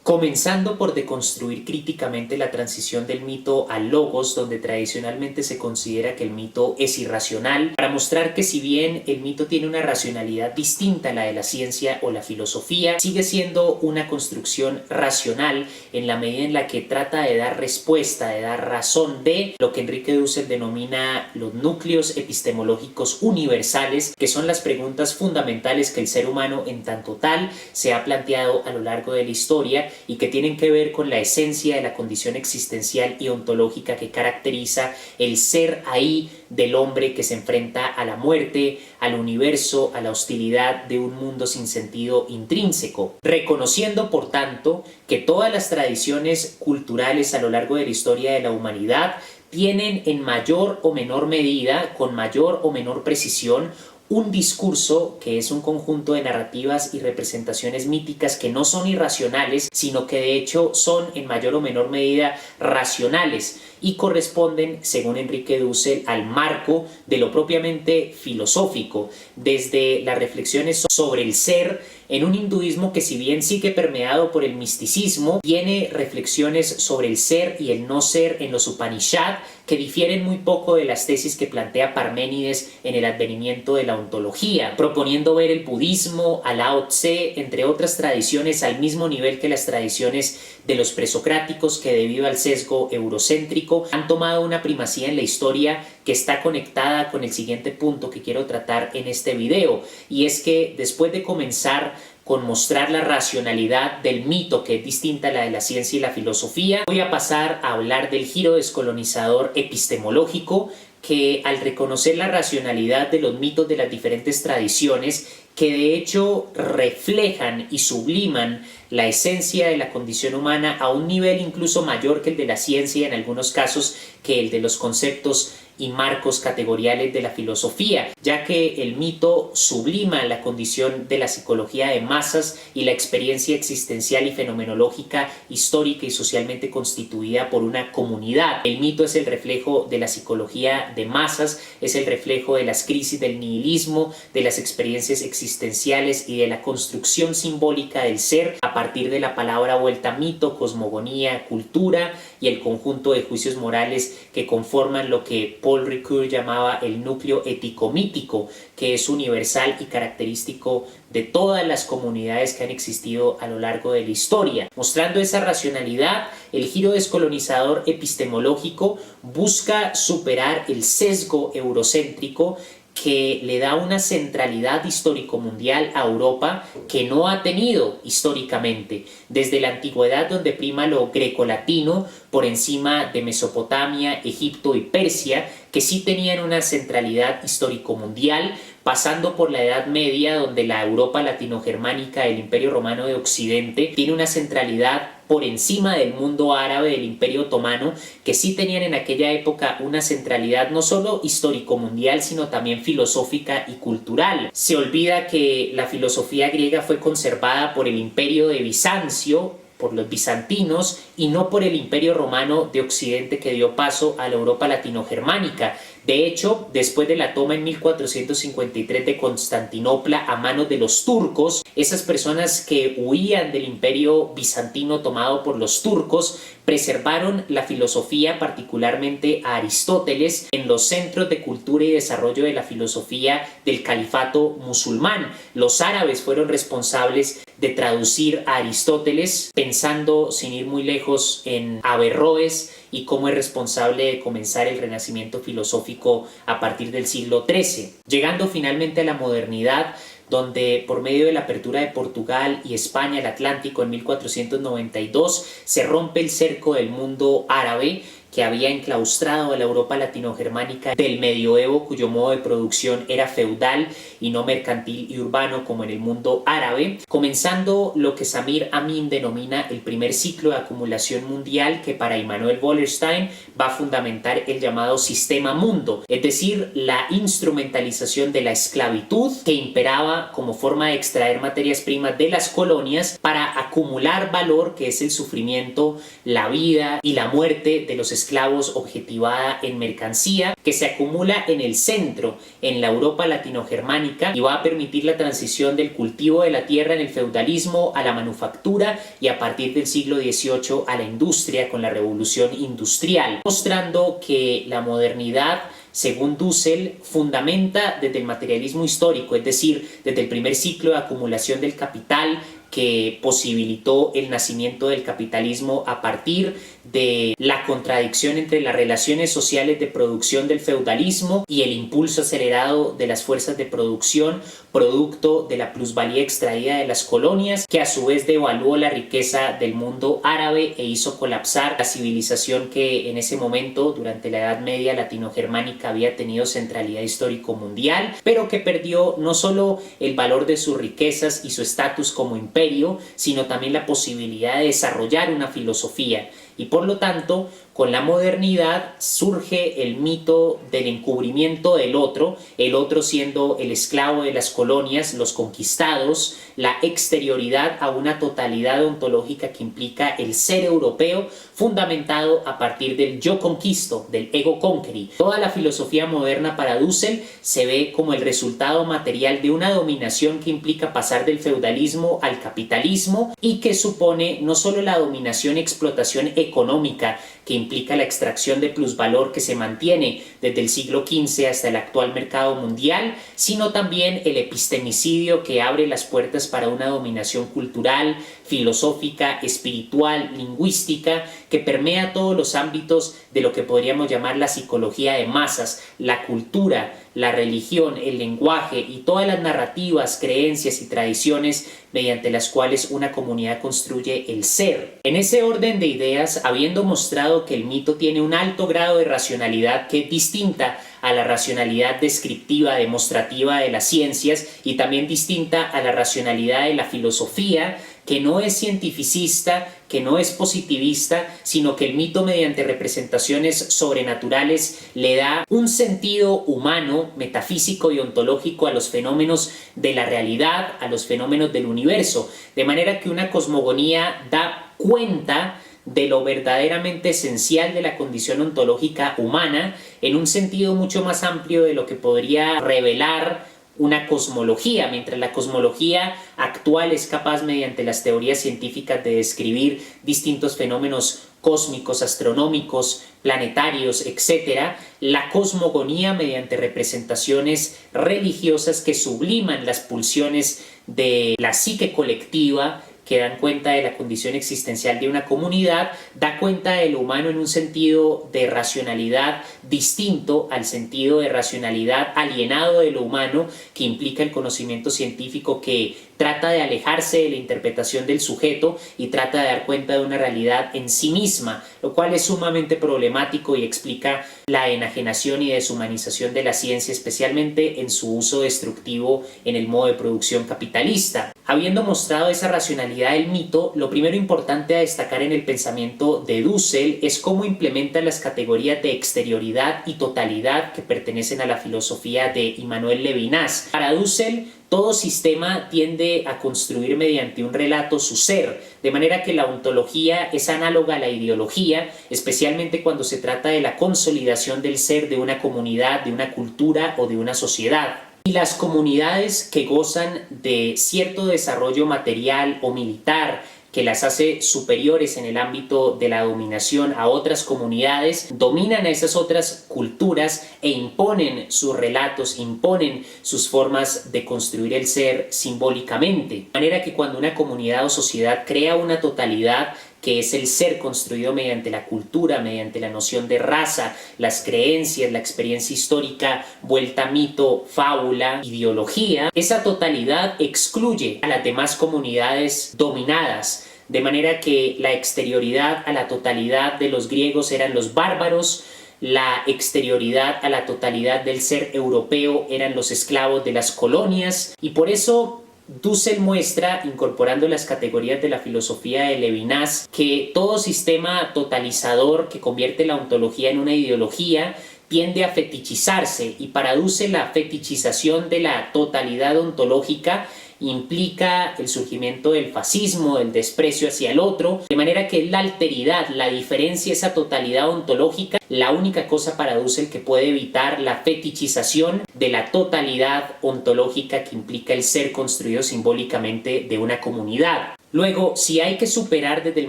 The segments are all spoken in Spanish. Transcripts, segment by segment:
Comenzando por deconstruir críticamente la transición del mito al logos, donde tradicionalmente se considera que el mito es irracional, para mostrar que si bien el mito tiene una racionalidad distinta a la de la ciencia o la filosofía, sigue siendo una construcción racional en la medida en la que trata de dar respuesta, de dar razón de lo que Enrique Dussel denomina los núcleos epistemológicos universales, que son las preguntas fundamentales que el ser humano en tanto tal se ha planteado a lo largo de la historia y que tienen que ver con la esencia de la condición existencial y ontológica que caracteriza el ser ahí del hombre que se enfrenta a la muerte, al universo, a la hostilidad de un mundo sin sentido intrínseco, reconociendo por tanto que todas las tradiciones culturales a lo largo de la historia de la humanidad tienen en mayor o menor medida, con mayor o menor precisión, un discurso que es un conjunto de narrativas y representaciones míticas que no son irracionales, sino que de hecho son en mayor o menor medida racionales y corresponden, según Enrique Dussel, al marco de lo propiamente filosófico, desde las reflexiones sobre el ser en un hinduismo que, si bien sigue permeado por el misticismo, tiene reflexiones sobre el ser y el no ser en los Upanishad que difieren muy poco de las tesis que plantea Parménides en el advenimiento de la ontología, proponiendo ver el budismo, a Lao Tse, entre otras tradiciones, al mismo nivel que las tradiciones de los presocráticos, que debido al sesgo eurocéntrico han tomado una primacía en la historia que está conectada con el siguiente punto que quiero tratar en este video, y es que después de comenzar con mostrar la racionalidad del mito, que es distinta a la de la ciencia y la filosofía, voy a pasar a hablar del giro descolonizador epistemológico, que al reconocer la racionalidad de los mitos de las diferentes tradiciones, que de hecho reflejan y subliman la esencia de la condición humana a un nivel incluso mayor que el de la ciencia, en algunos casos que el de los conceptos y marcos categoriales de la filosofía, ya que el mito sublima la condición de la psicología de masas y la experiencia existencial y fenomenológica, histórica y socialmente constituida por una comunidad. El mito es el reflejo de la psicología de masas, es el reflejo de las crisis del nihilismo, de las experiencias existenciales y de la construcción simbólica del ser a partir de la palabra vuelta mito, cosmogonía, cultura y el conjunto de juicios morales que conforman lo que Paul Ricoeur llamaba el núcleo ético-mítico, que es universal y característico de todas las comunidades que han existido a lo largo de la historia. Mostrando esa racionalidad, el giro descolonizador epistemológico busca superar el sesgo eurocéntrico que le da una centralidad histórico-mundial a Europa que no ha tenido históricamente, desde la antigüedad, donde prima lo grecolatino por encima de Mesopotamia, Egipto y Persia, que sí tenían una centralidad histórico-mundial, pasando por la Edad Media, donde la Europa latinogermánica del Imperio Romano de Occidente tiene una centralidad por encima del mundo árabe del Imperio Otomano, que sí tenían en aquella época una centralidad no solo histórico-mundial, sino también filosófica y cultural. Se olvida que la filosofía griega fue conservada por el Imperio de Bizancio, por los bizantinos, y no por el Imperio Romano de Occidente, que dio paso a la Europa latinogermánica. De hecho, después de la toma en 1453 de Constantinopla a manos de los turcos, esas personas que huían del Imperio bizantino tomado por los turcos preservaron la filosofía, particularmente a Aristóteles, en los centros de cultura y desarrollo de la filosofía del califato musulmán. Los árabes fueron responsables de traducir a Aristóteles, pensando, sin ir muy lejos, en Averroes y cómo es responsable de comenzar el renacimiento filosófico a partir del siglo XIII. Llegando finalmente a la modernidad, donde por medio de la apertura de Portugal y España al Atlántico en 1492 se rompe el cerco del mundo árabe que había enclaustrado a la Europa latinogermánica del medioevo, cuyo modo de producción era feudal y no mercantil y urbano como en el mundo árabe, comenzando lo que Samir Amin denomina el primer ciclo de acumulación mundial, que para Immanuel Wallerstein va a fundamentar el llamado sistema mundo, es decir, la instrumentalización de la esclavitud que imperaba como forma de extraer materias primas de las colonias para acumular valor, que es el sufrimiento, la vida y la muerte de los esclavos objetivada en mercancía, que se acumula en el centro, en la Europa latinogermánica, y va a permitir la transición del cultivo de la tierra en el feudalismo a la manufactura y a partir del siglo XVIII a la industria con la revolución industrial, mostrando que la modernidad, según Dussel, fundamenta desde el materialismo histórico, es decir, desde el primer ciclo de acumulación del capital que posibilitó el nacimiento del capitalismo a partir de la contradicción entre las relaciones sociales de producción del feudalismo y el impulso acelerado de las fuerzas de producción producto de la plusvalía extraída de las colonias, que a su vez devaluó la riqueza del mundo árabe e hizo colapsar la civilización que en ese momento, durante la Edad Media latinogermánica, había tenido centralidad histórico mundial, pero que perdió no solo el valor de sus riquezas y su estatus como imperio, sino también la posibilidad de desarrollar una filosofía. Y por lo tanto, con la modernidad surge el mito del encubrimiento del otro, el otro siendo el esclavo de las colonias, los conquistados, la exterioridad a una totalidad ontológica que implica el ser europeo fundamentado a partir del yo conquisto, del ego conqueri. Toda la filosofía moderna para Dussel se ve como el resultado material de una dominación que implica pasar del feudalismo al capitalismo y que supone no solo la dominación y explotación económica que implica la extracción de plusvalor que se mantiene desde el siglo XV hasta el actual mercado mundial, sino también el epistemicidio que abre las puertas para una dominación cultural, filosófica, espiritual, lingüística, que permea todos los ámbitos de lo que podríamos llamar la psicología de masas, la cultura, la religión, el lenguaje y todas las narrativas, creencias y tradiciones mediante las cuales una comunidad construye el ser. En ese orden de ideas, habiendo mostrado que el mito tiene un alto grado de racionalidad que es distinta a la racionalidad descriptiva, demostrativa de las ciencias y también distinta a la racionalidad de la filosofía, que no es cientificista, que no es positivista, sino que el mito mediante representaciones sobrenaturales le da un sentido humano, metafísico y ontológico a los fenómenos de la realidad, a los fenómenos del universo, de manera que una cosmogonía da cuenta de lo verdaderamente esencial de la condición ontológica humana en un sentido mucho más amplio de lo que podría revelar una cosmología, mientras la cosmología actual es capaz mediante las teorías científicas de describir distintos fenómenos cósmicos, astronómicos, planetarios, etc. La cosmogonía mediante representaciones religiosas que subliman las pulsiones de la psique colectiva, que dan cuenta de la condición existencial de una comunidad, da cuenta de lo humano en un sentido de racionalidad distinto al sentido de racionalidad alienado de lo humano que implica el conocimiento científico, que trata de alejarse de la interpretación del sujeto y trata de dar cuenta de una realidad en sí misma, lo cual es sumamente problemático y explica la enajenación y deshumanización de la ciencia, especialmente en su uso destructivo en el modo de producción capitalista. Habiendo mostrado esa racionalidad del mito, lo primero importante a destacar en el pensamiento de Dussel es cómo implementa las categorías de exterioridad y totalidad que pertenecen a la filosofía de Immanuel Levinas. Para Dussel, todo sistema tiende a construir mediante un relato su ser, de manera que la ontología es análoga a la ideología, especialmente cuando se trata de la consolidación del ser de una comunidad, de una cultura o de una sociedad. Y las comunidades que gozan de cierto desarrollo material o militar que las hace superiores en el ámbito de la dominación a otras comunidades, dominan a esas otras culturas e imponen sus relatos, imponen sus formas de construir el ser simbólicamente. De manera que cuando una comunidad o sociedad crea una totalidad, que es el ser construido mediante la cultura, mediante la noción de raza, las creencias, la experiencia histórica, vuelta mito, fábula, ideología, esa totalidad excluye a las demás comunidades dominadas, de manera que la exterioridad a la totalidad de los griegos eran los bárbaros, la exterioridad a la totalidad del ser europeo eran los esclavos de las colonias, y por eso Dussel muestra, incorporando las categorías de la filosofía de Levinas, que todo sistema totalizador que convierte la ontología en una ideología tiende a fetichizarse, y para Dussel la fetichización de la totalidad ontológica implica el surgimiento del fascismo, del desprecio hacia el otro, de manera que es la alteridad, la diferencia, esa totalidad ontológica, la única cosa para Dussel que puede evitar la fetichización de la totalidad ontológica que implica el ser construido simbólicamente de una comunidad. Luego, si hay que superar desde el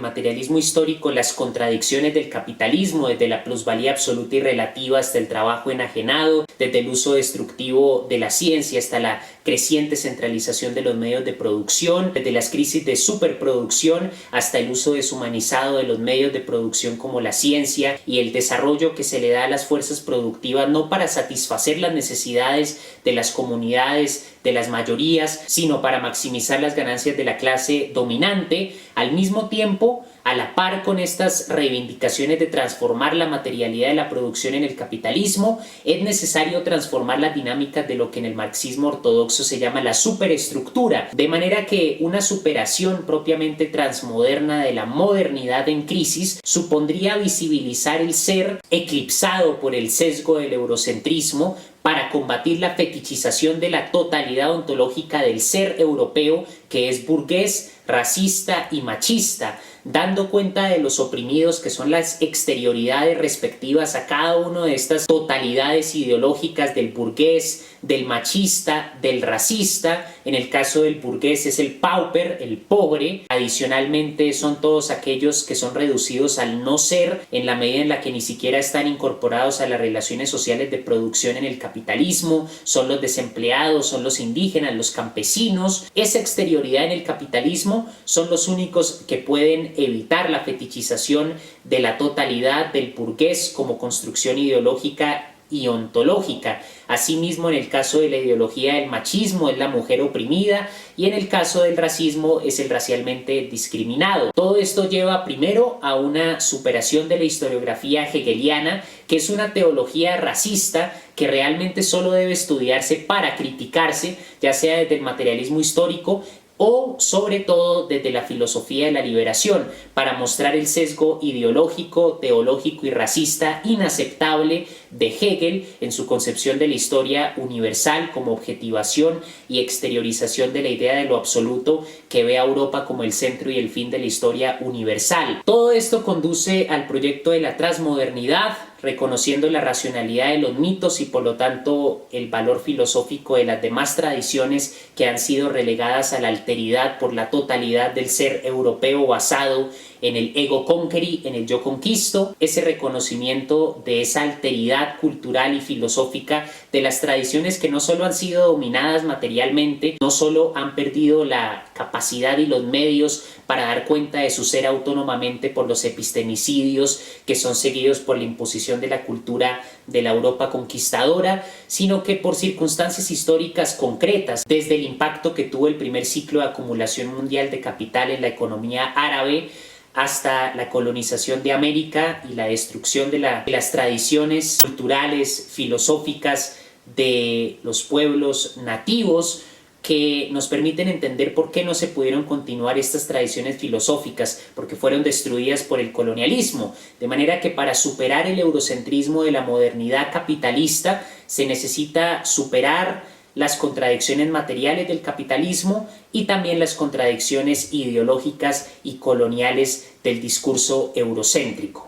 materialismo histórico las contradicciones del capitalismo, desde la plusvalía absoluta y relativa hasta el trabajo enajenado, desde el uso destructivo de la ciencia hasta la creciente centralización de los medios de producción, desde las crisis de superproducción hasta el uso deshumanizado de los medios de producción como la ciencia y el desarrollo que se le da a las fuerzas productivas no para satisfacer las necesidades de las comunidades, de las mayorías, sino para maximizar las ganancias de la clase dominante, al mismo tiempo, a la par con estas reivindicaciones de transformar la materialidad de la producción en el capitalismo, es necesario transformar las dinámicas de lo que en el marxismo ortodoxo se llama la superestructura, de manera que una superación propiamente transmoderna de la modernidad en crisis supondría visibilizar el ser eclipsado por el sesgo del eurocentrismo, para combatir la fetichización de la totalidad ontológica del ser europeo que es burgués, racista y machista, dando cuenta de los oprimidos que son las exterioridades respectivas a cada una de estas totalidades ideológicas del burgués, del machista, del racista. En el caso del burgués es el pauper, el pobre. Adicionalmente son todos aquellos que son reducidos al no ser en la medida en la que ni siquiera están incorporados a las relaciones sociales de producción en el capitalismo. Son los desempleados, son los indígenas, los campesinos. Esa exterioridad en el capitalismo son los únicos que pueden evitar la fetichización de la totalidad del burgués como construcción ideológica y ontológica. Asimismo, en el caso de la ideología del machismo es la mujer oprimida y en el caso del racismo es el racialmente discriminado. Todo esto lleva primero a una superación de la historiografía hegeliana, que es una teología racista que realmente solo debe estudiarse para criticarse, ya sea desde el materialismo histórico o sobre todo desde la filosofía de la liberación, para mostrar el sesgo ideológico, teológico y racista inaceptable de Hegel en su concepción de la historia universal como objetivación y exteriorización de la idea de lo absoluto que ve a Europa como el centro y el fin de la historia universal. Todo esto conduce al proyecto de la transmodernidad, reconociendo la racionalidad de los mitos y por lo tanto el valor filosófico de las demás tradiciones que han sido relegadas a la alteridad por la totalidad del ser europeo basado en el ego conqueri, en el yo conquisto, ese reconocimiento de esa alteridad cultural y filosófica de las tradiciones que no solo han sido dominadas materialmente, no solo han perdido la capacidad y los medios para dar cuenta de su ser autónomamente por los epistemicidios que son seguidos por la imposición de la cultura de la Europa conquistadora, sino que por circunstancias históricas concretas, desde el impacto que tuvo el primer ciclo de acumulación mundial de capital en la economía árabe, hasta la colonización de América y la destrucción de las tradiciones culturales, filosóficas de los pueblos nativos, que nos permiten entender por qué no se pudieron continuar estas tradiciones filosóficas, porque fueron destruidas por el colonialismo. De manera que para superar el eurocentrismo de la modernidad capitalista se necesita superar las contradicciones materiales del capitalismo y también las contradicciones ideológicas y coloniales del discurso eurocéntrico.